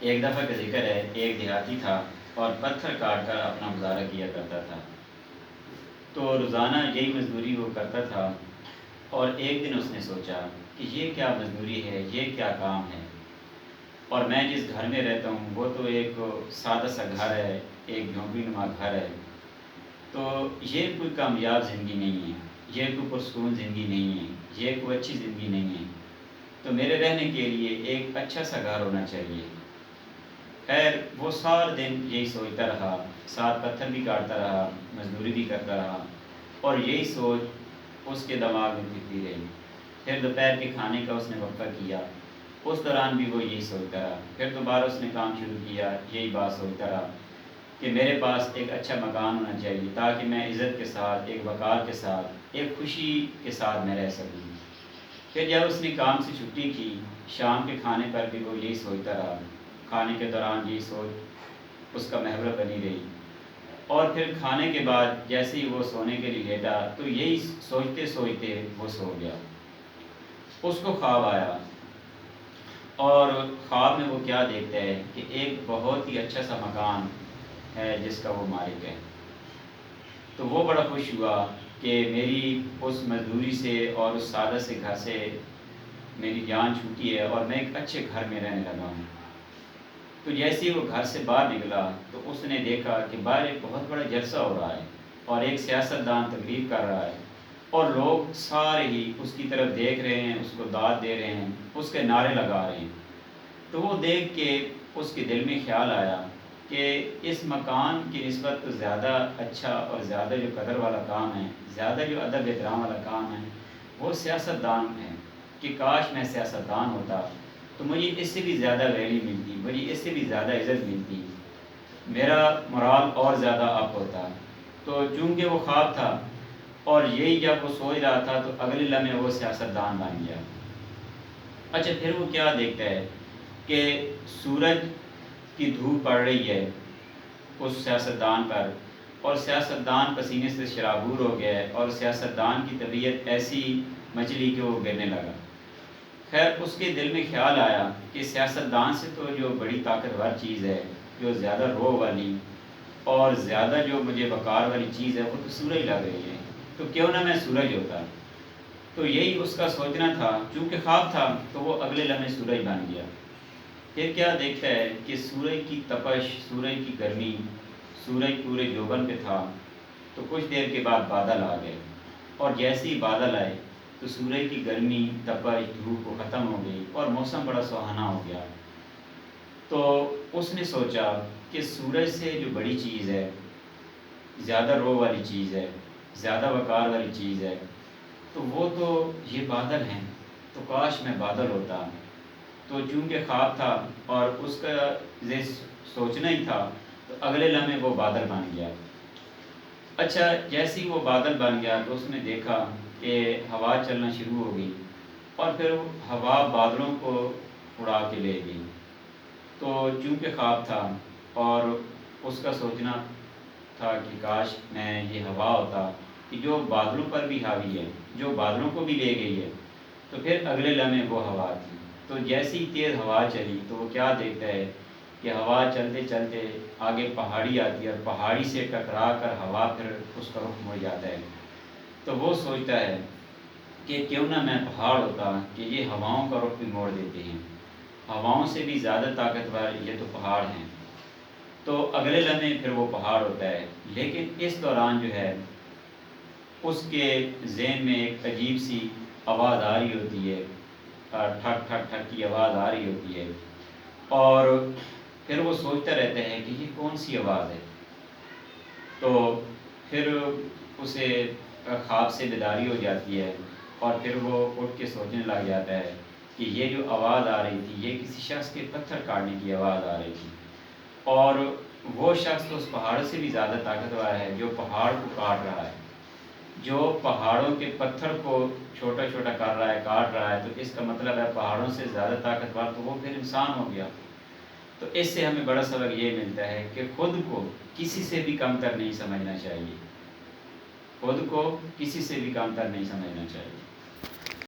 ایک دفعہ کا ذکر ہے، ایک دیہاتی تھا اور پتھر کاٹ کر اپنا گزارا کیا کرتا تھا۔ تو روزانہ یہی مزدوری وہ کرتا تھا، اور ایک دن اس نے سوچا کہ یہ کیا مزدوری ہے، یہ کیا کام ہے، اور میں جس گھر میں رہتا ہوں وہ تو ایک سادہ سا گھر ہے، ایک جھونپڑی نما گھر ہے، تو یہ کوئی کامیاب زندگی نہیں ہے، یہ کوئی پرسکون زندگی نہیں ہے، یہ کوئی اچھی زندگی نہیں ہے، تو میرے رہنے کے لیے ایک اچھا سا گھر ہونا چاہیے۔ خیر وہ سارے دن یہی سوچتا رہا، ساتھ پتھر بھی کاٹتا رہا، مزدوری بھی کرتا رہا، اور یہی سوچ اس کے دماغ میں پھرتی رہی۔ پھر دوپہر کے کھانے کا اس نے وقفہ کیا، اس دوران بھی وہ یہی سوچتا رہا۔ پھر دوبارہ اس نے کام شروع کیا، یہی بات سوچتا رہا کہ میرے پاس ایک اچھا مکان ہونا چاہیے تاکہ میں عزت کے ساتھ، ایک وقار کے ساتھ، ایک خوشی کے ساتھ میں رہ سکوں۔ پھر جب اس نے کام سے چھٹی کی، شام کے کھانے پر بھی وہ یہی سوچتا رہا، کھانے کے دوران یہی سوچ اس کا محور بنی رہی، اور پھر کھانے کے بعد جیسے ہی وہ سونے کے لیے لیٹا تو یہی سوچتے سوچتے وہ سو گیا۔ اس کو خواب آیا، اور خواب میں وہ کیا دیکھتا ہے کہ ایک بہت ہی اچھا سا مکان ہے جس کا وہ مالک ہے۔ تو وہ بڑا خوش ہوا کہ میری اس مزدوری سے اور اس سادہ سے گھر سے میری جان چھوٹی ہے اور میں ایک اچھے گھر میں رہنے لگا ہوں۔ تو جیسے ہی وہ گھر سے باہر نکلا تو اس نے دیکھا کہ باہر ایک بہت بڑا جلسہ ہو رہا ہے، اور ایک سیاستدان تقریر کر رہا ہے، اور لوگ سارے ہی اس کی طرف دیکھ رہے ہیں، اس کو داد دے رہے ہیں، اس کے نعرے لگا رہے ہیں۔ تو وہ دیکھ کے اس کے دل میں خیال آیا کہ اس مکان کی نسبت تو زیادہ اچھا اور زیادہ جو قدر والا کام ہے، زیادہ جو ادب احترام والا کام ہے، وہ سیاستدان ہے، کہ کاش میں سیاستدان ہوتا تو مجھے اس سے بھی زیادہ ویلیو ملتی، مجھے اس سے بھی زیادہ عزت ملتی، میرا مرال اور زیادہ اپ ہوتا۔ تو چونکہ وہ خواب تھا، اور یہی جب وہ سوچ رہا تھا تو اگلے لمحے وہ سیاستدان بن گیا۔ اچھا پھر وہ کیا دیکھتا ہے کہ سورج کی دھوپ پڑ رہی ہے اس سیاستدان پر، اور سیاستدان پسینے سے شرابور ہو گیا ہے، اور سیاستدان کی طبیعت ایسی مچلی کہ وہ گرنے لگا۔ خیر اس کے دل میں خیال آیا کہ سیاستدان سے تو جو بڑی طاقتور چیز ہے، جو زیادہ روح والی اور زیادہ جو مجھے وقار والی چیز ہے، وہ تو سورج لگ رہی ہے، تو کیوں نہ میں سورج ہوتا۔ تو یہی اس کا سوچنا تھا، چونکہ خواب تھا تو وہ اگلے لمحے سورج بن گیا۔ پھر کیا دیکھتا ہے کہ سورج کی تپش، سورج کی گرمی، سورج پورے جوبن پہ تھا، تو کچھ دیر کے بعد بادل آ گئے، اور جیسے ہی بادل آئے تو سورج کی گرمی، تپش، دھوپ وہ ختم ہو گئی اور موسم بڑا سہانا ہو گیا۔ تو اس نے سوچا کہ سورج سے جو بڑی چیز ہے، زیادہ روح والی چیز ہے، زیادہ وقار والی چیز ہے، تو وہ تو یہ بادل ہیں، تو کاش میں بادل ہوتا۔ تو چونکہ خواب تھا اور اس کا یہ سوچنا ہی تھا، تو اگلے لمحے وہ بادل بن گیا۔ اچھا جیسے ہی وہ بادل بن گیا تو اس نے دیکھا کہ ہوا چلنا شروع ہو گئی، اور پھر ہوا بادلوں کو اڑا کے لے گئی۔ تو چونکہ خواب تھا اور اس کا سوچنا تھا کہ کاش میں یہ ہوا ہوتا کہ جو بادلوں پر بھی حاوی ہے، جو بادلوں کو بھی لے گئی ہے، تو پھر اگلے لمحے وہ ہوا تھی۔ تو جیسی تیز ہوا چلی تو وہ کیا دیکھتا ہے کہ ہوا چلتے چلتے آگے پہاڑی آتی ہے، اور پہاڑی سے ٹکرا کر ہوا پھر اس کا رخ مڑ جاتا ہے۔ تو وہ سوچتا ہے کہ کیوں نہ میں پہاڑ ہوتا کہ یہ ہواؤں کا رخ بھی موڑ دیتے ہیں، ہواؤں سے بھی زیادہ طاقتور یہ تو پہاڑ ہیں۔ تو اگلے لمحے پھر وہ پہاڑ ہوتا ہے، لیکن اس دوران جو ہے اس کے ذہن میں ایک عجیب سی آواز آ رہی ہوتی ہے، ٹھک ٹھک ٹھک کی آواز آ رہی ہوتی ہے، اور پھر وہ سوچتا رہتا ہے کہ یہ کون سی آواز ہے۔ تو پھر اسے خواب سے بیداری ہو جاتی ہے، اور پھر وہ اٹھ کے سوچنے لگ جاتا ہے کہ یہ جو آواز آ رہی تھی یہ کسی شخص کے پتھر کاٹنے کی آواز آ رہی تھی، اور وہ شخص تو اس پہاڑ سے بھی زیادہ طاقتور ہے جو پہاڑ کو کاٹ رہا ہے، جو پہاڑوں کے پتھر کو چھوٹا چھوٹا کر رہا ہے، کاٹ رہا ہے، تو اس کا مطلب ہے پہاڑوں سے زیادہ طاقتور تو وہ پھر انسان ہو گیا۔ تو اس سے ہمیں بڑا سبق یہ ملتا ہے کہ خود کو کسی سے بھی کم تر نہیں سمجھنا چاہیے، خود کو کسی سے بھی کم تر نہیں سمجھنا چاہیے۔